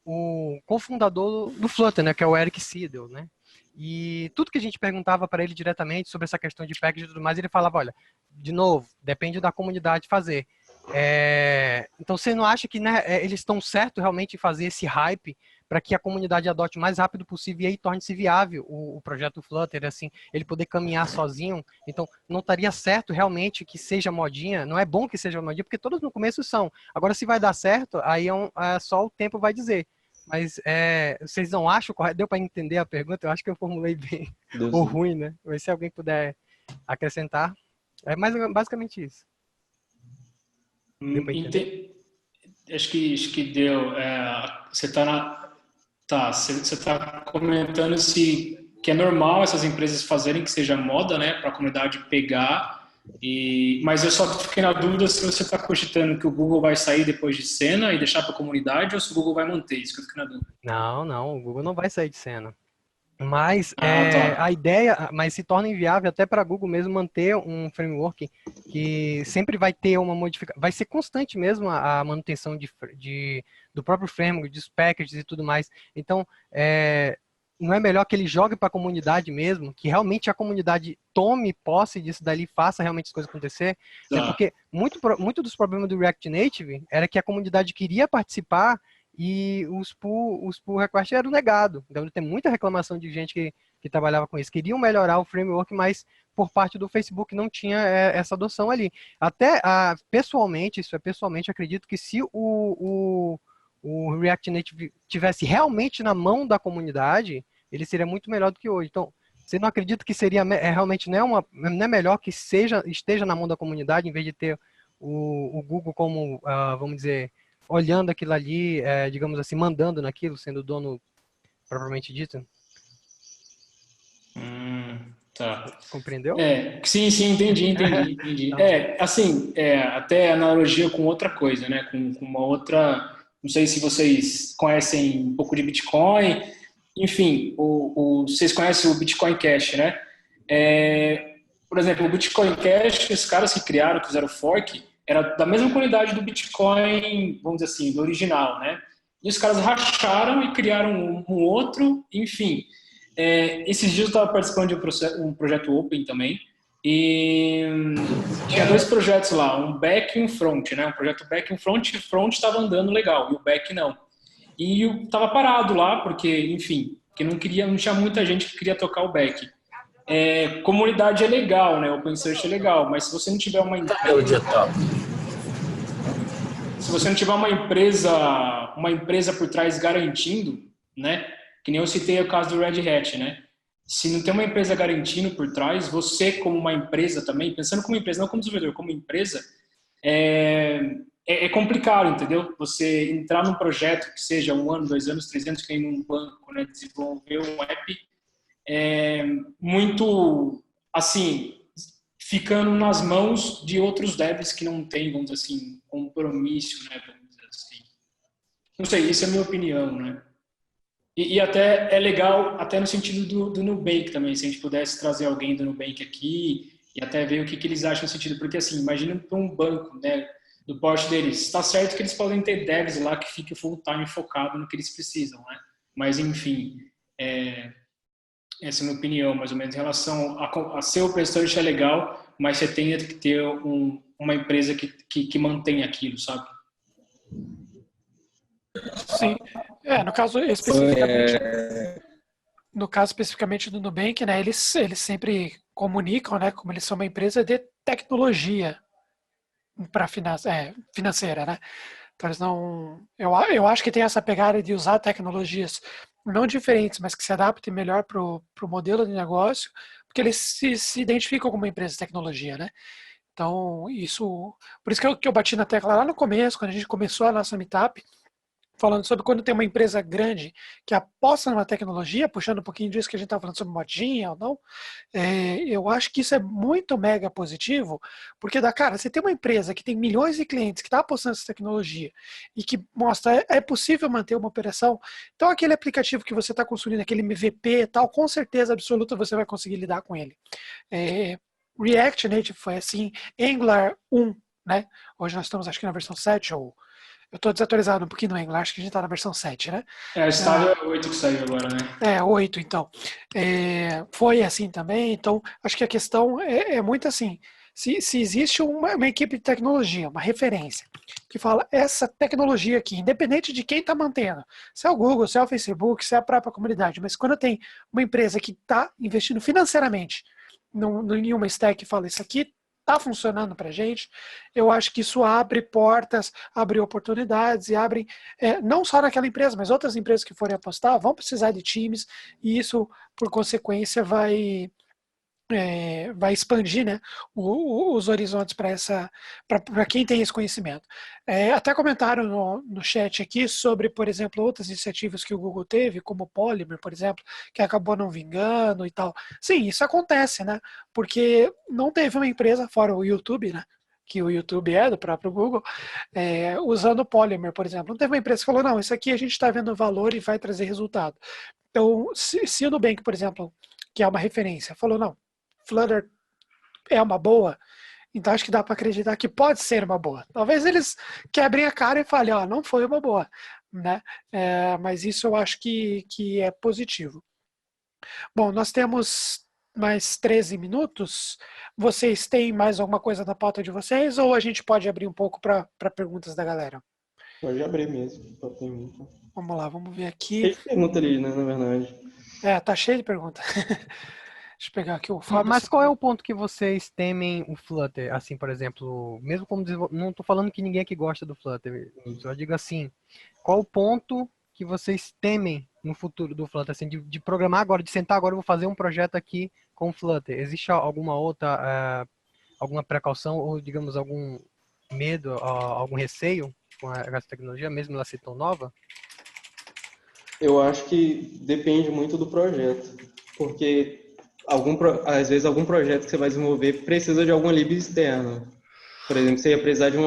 F: o cofundador do Flutter, né, que é o Eric Seidel, né? E tudo que a gente perguntava para ele diretamente sobre essa questão de package e tudo mais, ele falava, olha, de novo, depende da comunidade fazer. Então, você não acha que, né, eles estão certos realmente em fazer esse hype para que a comunidade adote o mais rápido possível e aí torne-se viável o projeto Flutter, assim, ele poder caminhar sozinho? Então, não estaria certo realmente que seja modinha? Não é bom que seja modinha, porque todos no começo são. Agora, se vai dar certo, aí só o tempo vai dizer. Mas vocês não acham correto? Deu para entender a pergunta? Eu acho que eu formulei bem ou ruim, né? Mas se alguém puder acrescentar, é mais basicamente isso. Deu para entender?
B: Acho que deu. Você está comentando que é normal essas empresas fazerem que seja moda, né, para a comunidade pegar. Mas eu só fiquei na dúvida se você está cogitando que o Google vai sair depois de cena e deixar para a comunidade ou se o Google vai manter. Isso que eu fiquei na dúvida.
F: Não, o Google não vai sair de cena. Mas
B: tá.
F: a ideia, mas se torna inviável até para a Google mesmo manter um framework que sempre vai ter uma modificação, vai ser constante mesmo a manutenção do próprio framework, dos packages e tudo mais. Então, não é melhor que ele jogue para a comunidade mesmo, que realmente a comunidade tome posse disso dali, faça realmente as coisas acontecer?
B: Tá.
F: Né? Porque muito dos problemas do React Native era que a comunidade queria participar e os pull requests eram negados. Então, tem muita reclamação de gente que trabalhava com isso. Queriam melhorar o framework, mas por parte do Facebook não tinha essa adoção ali. Até, pessoalmente, acredito que se o React Native tivesse realmente na mão da comunidade, ele seria muito melhor do que hoje. Então, você não acredita que seria realmente não é melhor que esteja na mão da comunidade, em vez de ter o Google como, vamos dizer, olhando aquilo ali, digamos assim, mandando naquilo, sendo o dono propriamente dito?
B: Tá.
F: Compreendeu?
B: Sim, entendi. Assim, até analogia com outra coisa, né? Com uma outra... Não sei se vocês conhecem um pouco de Bitcoin. Enfim, vocês conhecem o Bitcoin Cash, né? Por exemplo, o Bitcoin Cash, os caras que criaram, que fizeram fork, era da mesma qualidade do Bitcoin, vamos dizer assim, do original, né? E os caras racharam e criaram um outro, enfim. Esses dias eu estava participando de um projeto Open também, e tinha dois projetos lá, um back e um front, né? Um projeto back e um front, e o front estava andando legal, e o back não. E eu estava parado lá, porque, enfim, que não tinha muita gente que queria tocar o back. Comunidade é legal, né? Open source é legal, mas se você não tiver uma empresa por trás garantindo, né? Que nem eu citei o caso do Red Hat, né? Se não tem uma empresa garantindo por trás, você como uma empresa também, pensando como empresa, não como desenvolvedor, como empresa, é complicado, entendeu? Você entrar num projeto que seja 1 ano, 2 anos, 3 anos, que nem num banco, né? Desenvolver um app, muito, assim, ficando nas mãos de outros devs que não têm, vamos dizer assim, compromisso, né? Vamos dizer assim. Não sei, isso é a minha opinião, né? E até é legal, até no sentido do Nubank também, se a gente pudesse trazer alguém do Nubank aqui e até ver o que eles acham no sentido, porque assim, imagina para um banco, né, do porte deles, está certo que eles podem ter devs lá que fiquem full time focado no que eles precisam, né, mas enfim, essa é a minha opinião, mais ou menos, em relação a ser open source é legal, mas você tem que ter uma empresa que mantém aquilo, sabe?
A: Sim. No caso especificamente do Nubank, né, eles sempre comunicam, né, como eles são uma empresa de tecnologia para financeira, né? Então eles não, eu acho que tem essa pegada de usar tecnologias não diferentes, mas que se adaptem melhor para o modelo de negócio, porque eles se identificam como uma empresa de tecnologia, né? Então por isso que eu bati na tecla lá no começo, quando a gente começou a nossa meetup, falando sobre quando tem uma empresa grande que aposta numa tecnologia, puxando um pouquinho disso que a gente estava falando sobre modinha ou não, eu acho que isso é muito mega positivo, porque, cara, você tem uma empresa que tem milhões de clientes que está apostando nessa tecnologia e que mostra é possível manter uma operação, então aquele aplicativo que você está construindo, aquele MVP e tal, com certeza absoluta você vai conseguir lidar com ele. React Native foi assim, Angular 1, né? Hoje nós estamos acho que na versão 7 ou eu estou desatualizado um pouquinho no Angular, acho que a gente está na versão 7, né?
B: O estágio é 8 que saiu agora, né?
A: 8, então. Foi assim também, então acho que a questão é muito assim, Se existe uma equipe de tecnologia, uma referência, que fala essa tecnologia aqui, independente de quem está mantendo, se é o Google, se é o Facebook, se é a própria comunidade, mas quando tem uma empresa que está investindo financeiramente em uma stack e fala isso aqui está funcionando para a gente, eu acho que isso abre portas, abre oportunidades e abre, não só naquela empresa, mas outras empresas que forem apostar vão precisar de times e isso, por consequência, vai expandir, né, os horizontes para quem tem esse conhecimento. Até comentaram no chat aqui sobre, por exemplo, outras iniciativas que o Google teve, como o Polymer, por exemplo, que acabou não vingando e tal. Sim, isso acontece, né? Porque não teve uma empresa, fora o YouTube, né? Que o YouTube é do próprio Google, usando o Polymer, por exemplo. Não teve uma empresa que falou, não, isso aqui a gente está vendo valor e vai trazer resultado. Então, se o Nubank, por exemplo, que é uma referência, falou, não, Flutter é uma boa, então acho que dá para acreditar que pode ser uma boa. Talvez eles quebrem a cara e falem, ó, não foi uma boa, né? Mas isso eu acho que é positivo. Bom, nós temos mais 13 minutos. Vocês têm mais alguma coisa na pauta de vocês ou a gente pode abrir um pouco para perguntas da galera?
C: Pode abrir mesmo, pra pergunta.
A: Vamos lá, vamos ver aqui.
C: Tem pergunta ali, né, na verdade.
A: Tá cheio de perguntas. Deixa eu pegar aqui o Fábio.
F: Mas qual é o ponto que vocês temem o Flutter? Assim, por exemplo, mesmo como não estou falando que ninguém aqui gosta do Flutter, só digo assim, qual o ponto que vocês temem no futuro do Flutter, assim, de programar agora, de sentar agora, eu vou fazer um projeto aqui com o Flutter. Existe alguma outra, alguma precaução ou, digamos, algum medo, algum receio com essa tecnologia, mesmo ela ser tão nova?
C: Eu acho que depende muito do projeto, porque às vezes algum projeto que você vai desenvolver precisa de alguma lib externa. Por exemplo, você ia precisar de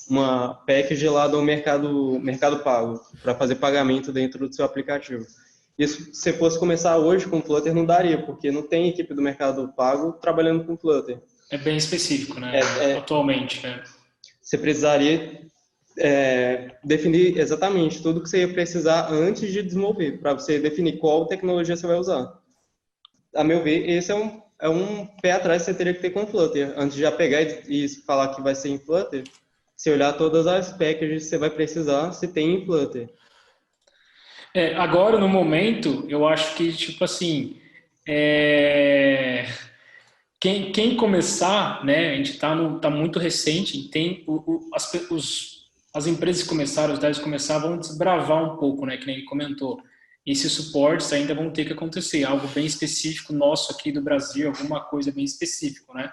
C: uma package lá do mercado pago para fazer pagamento dentro do seu aplicativo. Isso, se você fosse começar hoje com Flutter, não daria, porque não tem equipe do mercado pago trabalhando com Flutter.
B: É bem específico, né? Atualmente, né?
C: Você precisaria definir exatamente tudo que você ia precisar antes de desenvolver, para você definir qual tecnologia você vai usar. A meu ver, esse é um pé atrás que você teria que ter com Flutter. Antes de já pegar e falar que vai ser em Flutter, se olhar todas as packages que você vai precisar, se tem em Flutter.
B: Agora, no momento, eu acho que, tipo assim, quem começar, né, a gente tá muito recente, tem as empresas que começaram, os devs começar, vão desbravar um pouco, né, que nem ele comentou. Esses suportes ainda vão ter que acontecer, algo bem específico nosso aqui do Brasil, alguma coisa bem específico, né?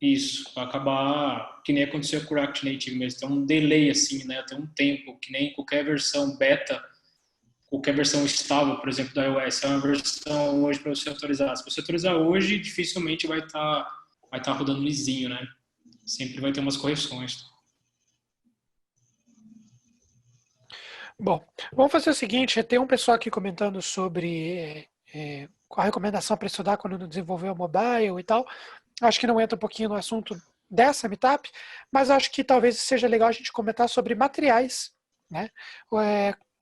B: Isso, vai acabar, que nem aconteceu com o React Native mesmo, tem um delay assim, né, tem um tempo, que nem qualquer versão beta, qualquer versão estável, por exemplo, da iOS, é uma versão hoje para você atualizar. Se você atualizar hoje, dificilmente vai tá rodando lisinho, né? Sempre vai ter umas correções.
A: Bom, vamos fazer o seguinte, tem um pessoal aqui comentando sobre a recomendação para estudar quando desenvolver o mobile e tal. Acho que não entra um pouquinho no assunto dessa meetup, mas acho que talvez seja legal a gente comentar sobre materiais, né?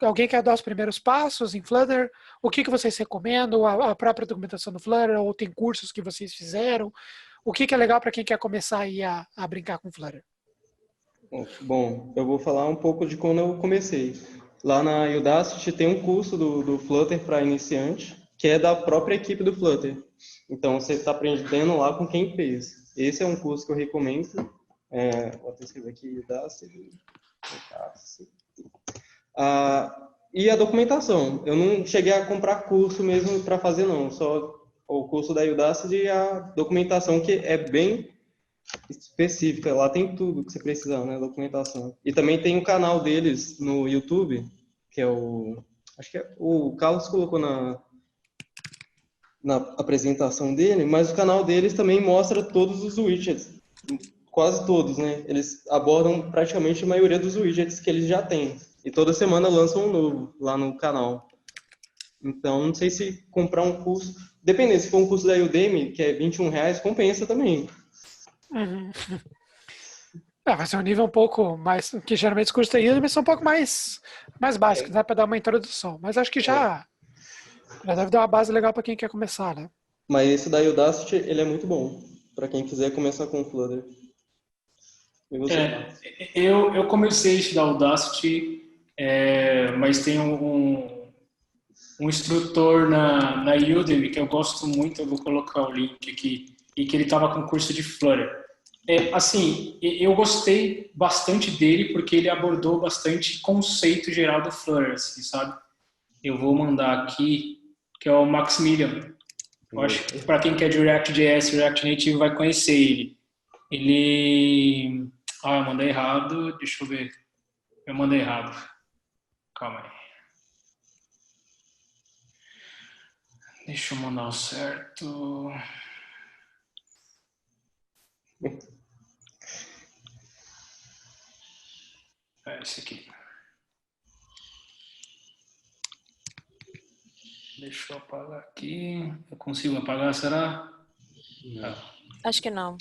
A: Alguém quer dar os primeiros passos em Flutter? O que vocês recomendam? A própria documentação do Flutter? Ou tem cursos que vocês fizeram? O que é legal para quem quer começar aí a brincar com Flutter?
C: Bom, eu vou falar um pouco de quando eu comecei. Lá na Udacity tem um curso do Flutter para iniciante, que é da própria equipe do Flutter. Então, você está aprendendo lá com quem fez. Esse é um curso que eu recomendo. Vou até escrever aqui, Udacity. E a documentação. Eu não cheguei a comprar curso mesmo para fazer, não. Só o curso da Udacity e a documentação, que é bem específica. Lá tem tudo que você precisa, né? Documentação. E também tem o canal deles no YouTube, que é acho que o Carlos colocou na apresentação dele, mas o canal deles também mostra todos os widgets, quase todos, né? Eles abordam praticamente a maioria dos widgets que eles já têm. E toda semana lançam um novo lá no canal. Então, não sei se comprar um curso... Dependendo, se for um curso da Udemy, que é R$21, compensa também.
A: Uhum. Vai ser um nível um pouco mais... Que geralmente os cursos da Udemy são um pouco mais básicos, né? Para dar uma introdução. Mas acho que já deve dar uma base legal para quem quer começar, né?
C: Mas esse da Udacity, ele é muito bom, para quem quiser começar com o Flutter. E você?
B: Eu comecei a estudar Audacity, mas tem um instrutor na Udemy que eu gosto muito, eu vou colocar o link aqui, e que ele estava com curso de Flutter. Assim, eu gostei bastante dele porque ele abordou bastante conceito geral do Flutter, assim, sabe? Eu vou mandar aqui, que é o Maximilian. Eu acho que para quem quer de React.js, React Native vai conhecer ele. Eu mandei errado, deixa eu ver. Eu mandei errado. Calma aí. Deixa eu mandar o certo. Esse aqui. Deixa eu apagar aqui. Eu consigo apagar, será? Não.
G: Acho que não.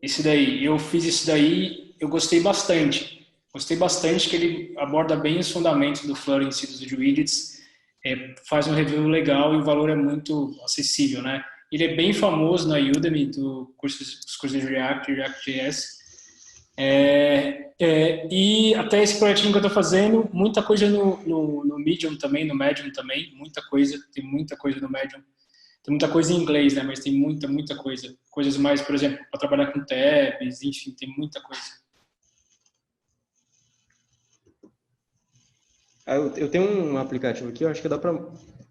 B: Esse daí, eu fiz esse daí, eu gostei bastante. Gostei bastante que ele aborda bem os fundamentos do Flutter em si, dos widgets, faz um review legal e o valor é muito acessível, né? Ele é bem famoso na Udemy, dos cursos de React e React.js. E até esse projetinho que eu estou fazendo, muita coisa no Medium também, no Medium também, muita coisa, tem muita coisa no Medium. Tem muita coisa em inglês, né? Mas tem muita coisa. Coisas mais, por exemplo, para trabalhar com tabs, enfim, tem muita coisa.
C: Eu tenho um aplicativo aqui, eu acho que dá para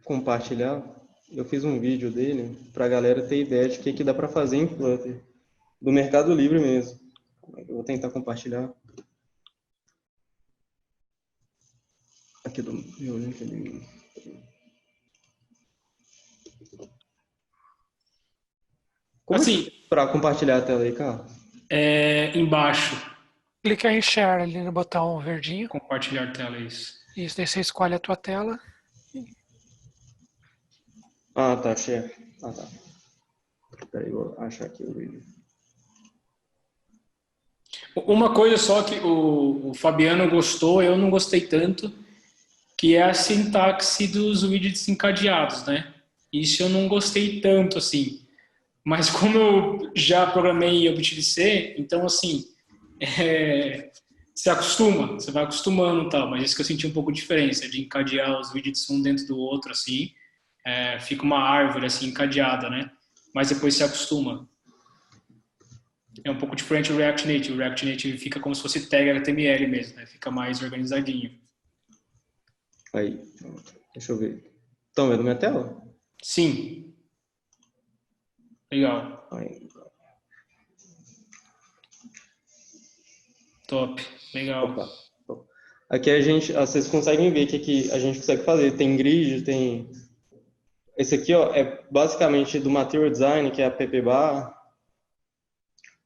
C: compartilhar. Eu fiz um vídeo dele para a galera ter ideia de o que dá para fazer em Flutter. Do Mercado Livre mesmo. Eu vou tentar compartilhar. Aqui do meu LinkedIn. Como assim, para compartilhar a tela aí, cara?
B: Embaixo.
A: Clica em Share ali no botão verdinho.
B: Compartilhar tela, isso.
A: Isso, daí você escolhe a tua tela.
C: Ah, tá, Share. Ah, tá. Peraí, vou achar aqui o vídeo.
B: Uma coisa só que o Fabiano gostou, eu não gostei tanto, que é a sintaxe dos widgets encadeados, né? Isso eu não gostei tanto, assim. Mas como eu já programei em Objective-C, então, assim, você acostuma, você vai acostumando e tal, mas isso que eu senti um pouco de diferença, de encadear os widgets um dentro do outro, assim, fica uma árvore, assim, encadeada, né? Mas depois você acostuma. É um pouco diferente do React Native. O React Native fica como se fosse tag HTML mesmo, né? Fica mais organizadinho.
C: Aí, deixa eu ver. Estão vendo minha tela?
B: Sim. Legal.
C: Aí.
B: Top. Legal.
C: Opa. Aqui vocês conseguem ver que a gente consegue fazer. Tem grid, tem... Esse aqui, ó, é basicamente do Material Design, que é a PP Bar,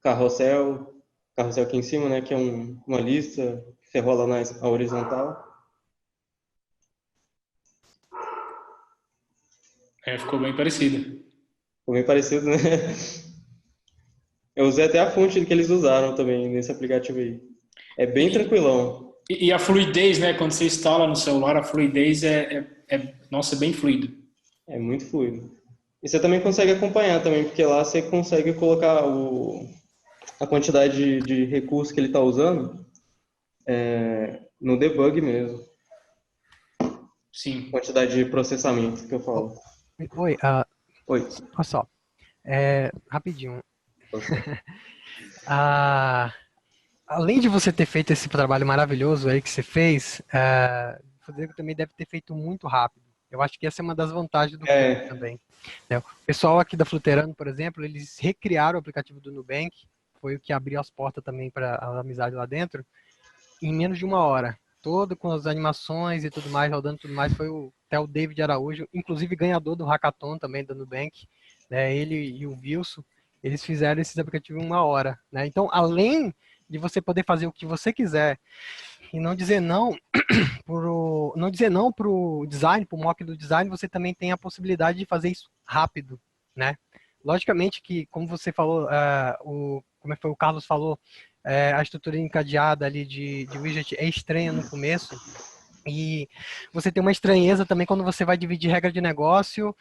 C: carrossel aqui em cima, né, que é uma lista que você rola na horizontal.
B: Ficou bem parecido.
C: Ficou bem parecido, né? Eu usei até a fonte que eles usaram também nesse aplicativo aí. É bem tranquilão.
B: E a fluidez, né? Quando você instala no celular, a fluidez nossa, é bem fluido.
C: É muito fluido. E você também consegue acompanhar também, porque lá você consegue colocar a quantidade de recursos que ele está usando no debug mesmo.
B: Sim.
C: Quantidade de processamento que eu falo.
F: Oi,
C: Oi.
F: olha só. Rapidinho. Além de você ter feito esse trabalho maravilhoso aí que você fez, o Rodrigo também deve ter feito muito rápido. Eu acho que essa é uma das vantagens do Flutter também. O pessoal aqui da Flutterano, por exemplo, eles recriaram o aplicativo do Nubank, foi o que abriu as portas também para a amizade lá dentro, em menos de 1 hora. Todo com as animações e tudo mais, rodando tudo mais, foi até o David Araújo, inclusive ganhador do Hackathon também da Nubank, né? Ele e o Wilson, eles fizeram esses aplicativos em 1 hora, né? Então, além de você poder fazer o que você quiser e não dizer não pro design, pro mock do design, você também tem a possibilidade de fazer isso rápido, né? Logicamente que, como você falou, como foi o Carlos falou, a estrutura encadeada ali de widget é estranha no começo, E você tem uma estranheza também quando você vai dividir regra de negócio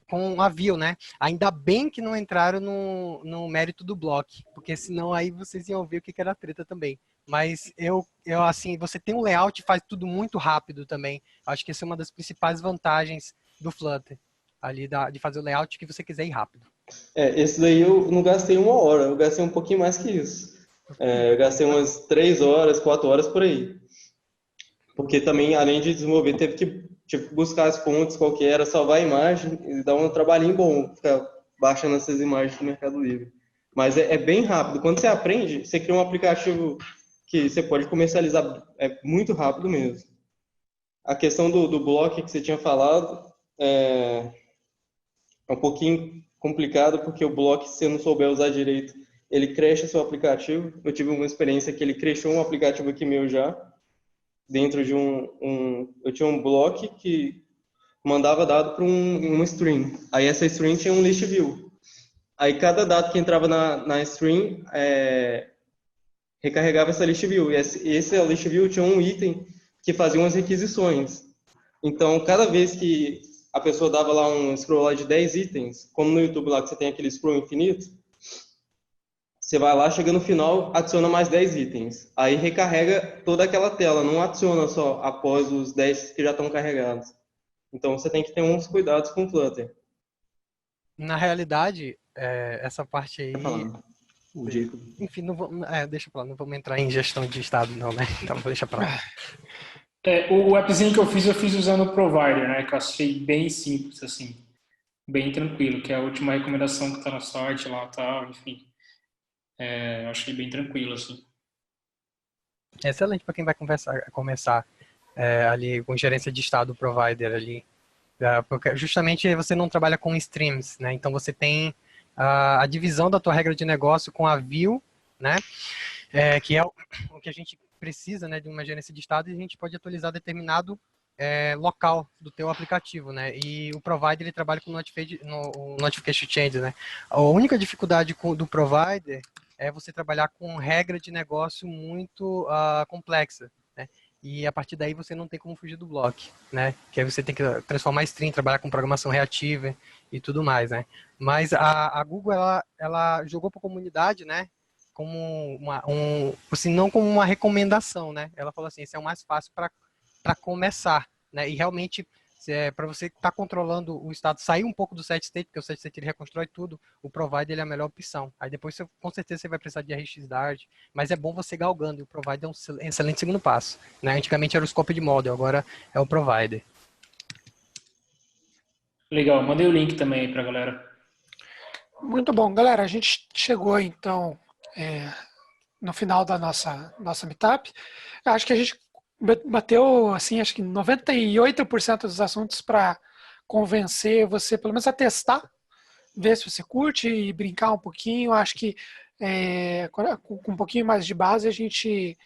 F: com a Vue, né? Ainda bem que não entraram no mérito do block, porque senão aí vocês iam ver o que era a treta também. Mas eu assim, você tem um layout e faz tudo muito rápido também. Acho que essa é uma das principais vantagens do Flutter, ali de fazer o layout que você quiser ir rápido.
C: Esse daí eu não gastei 1 hora, eu gastei um pouquinho mais que isso. Eu gastei umas 3 horas, 4 horas por aí. Porque também, além de desenvolver, teve que tipo, buscar as fontes, qual que era, salvar a imagem e dar um trabalhinho bom, ficar baixando essas imagens do Mercado Livre. Mas é bem rápido. Quando você aprende, você cria um aplicativo que você pode comercializar muito rápido mesmo. A questão do bloco que você tinha falado é um pouquinho complicado, porque o bloco, se você não souber usar direito, ele cresce seu aplicativo. Eu tive uma experiência que ele cresceu um aplicativo aqui meu já, dentro de eu tinha um bloco que mandava dado para uma string. Aí essa string tinha um list view. Aí cada dado que entrava na string recarregava essa list view. E esse list view tinha um item que fazia umas requisições. Então, cada vez que a pessoa dava lá um scroll lá de 10 itens, como no YouTube lá que você tem aquele scroll infinito, você vai lá, chega no final, adiciona mais 10 itens. Aí recarrega toda aquela tela, não adiciona só após os 10 que já estão carregados. Então você tem que ter uns cuidados com o Flutter.
F: Na realidade, essa parte aí...
C: O Jacob.
F: Enfim, não vou, deixa pra lá, não vamos entrar em gestão de estado não, né? Então deixa pra lá.
B: O appzinho que eu fiz usando o Provider, né? Que eu achei bem simples, assim. Bem tranquilo, que é a última recomendação que tá no site lá e tal, enfim. Eu achei bem tranquilo, assim.
F: Excelente para quem vai começar ali com gerência de estado provider ali. Porque justamente você não trabalha com streams, né? Então você tem a divisão da tua regra de negócio com a Vue, né? Que é o que a gente precisa, né, de uma gerência de estado, e a gente pode atualizar determinado local do teu aplicativo, né? E o provider ele trabalha com notification change, né? A única dificuldade do provider é você trabalhar com regra de negócio muito complexa, né? E a partir daí você não tem como fugir do block, né? Que aí você tem que transformar string, trabalhar com programação reativa e tudo mais, né? Mas a Google, ela jogou para a comunidade, né? Como assim, não como uma recomendação, né? Ela falou assim, esse é o mais fácil para começar, né? E realmente, para você estar controlando o estado, sair um pouco do set state, porque o set state ele reconstrói tudo, o provider ele é a melhor opção. Aí depois, com certeza, você vai precisar de RxDart, mas é bom você galgando, e o provider é um excelente segundo passo, né? Antigamente era o scope de model, agora é o provider.
B: Legal, mandei o link também aí pra galera.
A: Muito bom, galera. A gente chegou, então, no final da nossa meetup. Acho que a gente bateu, assim, acho que 98% dos assuntos para convencer você, pelo menos, a testar, ver se você curte e brincar um pouquinho. Acho que com um pouquinho mais de base a gente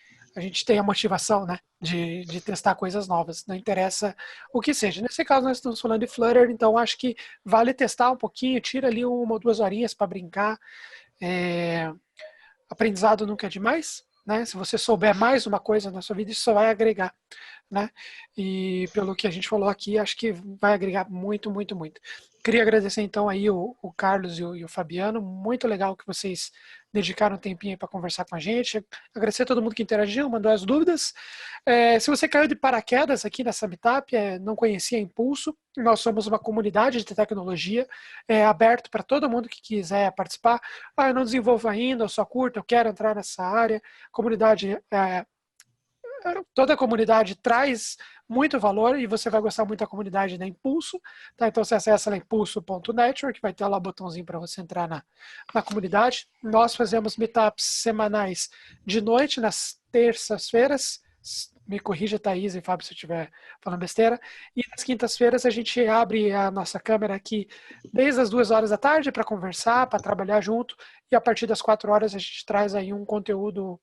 A: tem a motivação, né, de testar coisas novas. Não interessa o que seja. Nesse caso, nós estamos falando de Flutter, então acho que vale testar um pouquinho, tira ali 1 ou 2 horinhas para brincar. Aprendizado nunca é demais, né? Se você souber mais uma coisa na sua vida, isso só vai agregar, né? E pelo que a gente falou aqui, acho que vai agregar muito, muito, muito. Queria agradecer então aí o Carlos e o Fabiano, muito legal que vocês dedicaram um tempinho para conversar com a gente. Agradecer a todo mundo que interagiu, mandou as dúvidas. Se você caiu de paraquedas aqui nessa meetup, não conhecia a Impulso, nós somos uma comunidade de tecnologia, aberto para todo mundo que quiser participar. Eu não desenvolvo ainda, eu só curto, eu quero entrar nessa área. Comunidade, toda a comunidade traz muito valor e você vai gostar muito da comunidade da Impulso, tá? Então você acessa lá impulso.network, vai ter lá o botãozinho para você entrar na comunidade. Nós fazemos meetups semanais de noite, nas terças-feiras. Me corrija, Thaís e Fábio, se eu estiver falando besteira. E nas quintas-feiras a gente abre a nossa câmera aqui desde as 2 horas da tarde para conversar, para trabalhar junto. E a partir das 4 horas a gente traz aí um conteúdo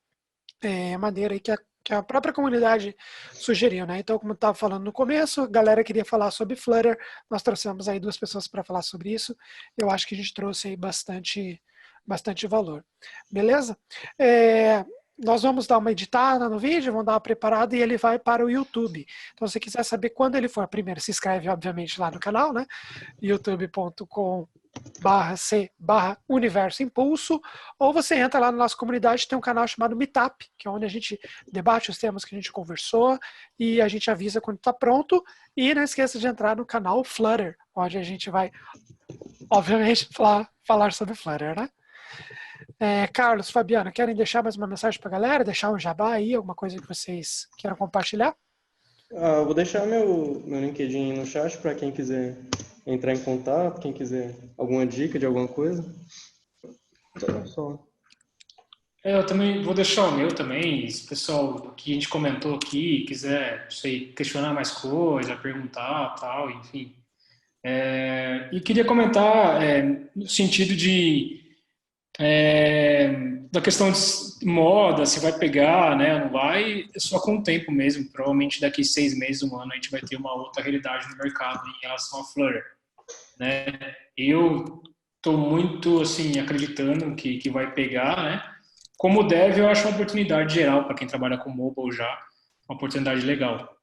A: maneiro aí que a própria comunidade sugeriu, né? Então, como eu estava falando no começo, a galera queria falar sobre Flutter, nós trouxemos aí 2 pessoas para falar sobre isso. Eu acho que a gente trouxe aí bastante valor. Beleza? nós vamos dar uma editada no vídeo, vamos dar uma preparada e ele vai para o YouTube. Então, se você quiser saber quando ele for, primeiro se inscreve, obviamente, lá no canal, né? youtube.com/c/Universo Impulso, ou você entra lá na nossa comunidade, tem um canal chamado Meetup, que é onde a gente debate os temas que a gente conversou e a gente avisa quando está pronto. E não esqueça de entrar no canal Flutter, onde a gente vai, obviamente, falar sobre Flutter, né? Carlos, Fabiano, querem deixar mais uma mensagem para a galera? Deixar um jabá aí, alguma coisa que vocês queiram compartilhar?
C: Eu vou deixar meu LinkedIn no chat para quem quiser entrar em contato, quem quiser alguma dica de alguma coisa. Só.
B: Eu também vou deixar o meu também. Se o pessoal que a gente comentou aqui quiser, não sei, questionar mais coisa, perguntar, tal, enfim. E queria comentar no sentido da questão de moda, se vai pegar, né, não vai, é só com o tempo mesmo. Provavelmente daqui 6 meses, 1 ano, a gente vai ter uma outra realidade no mercado em relação ao Flutter, né? Eu estou muito, assim, acreditando que vai pegar, né? Como dev, eu acho uma oportunidade geral para quem trabalha com mobile já, uma oportunidade legal.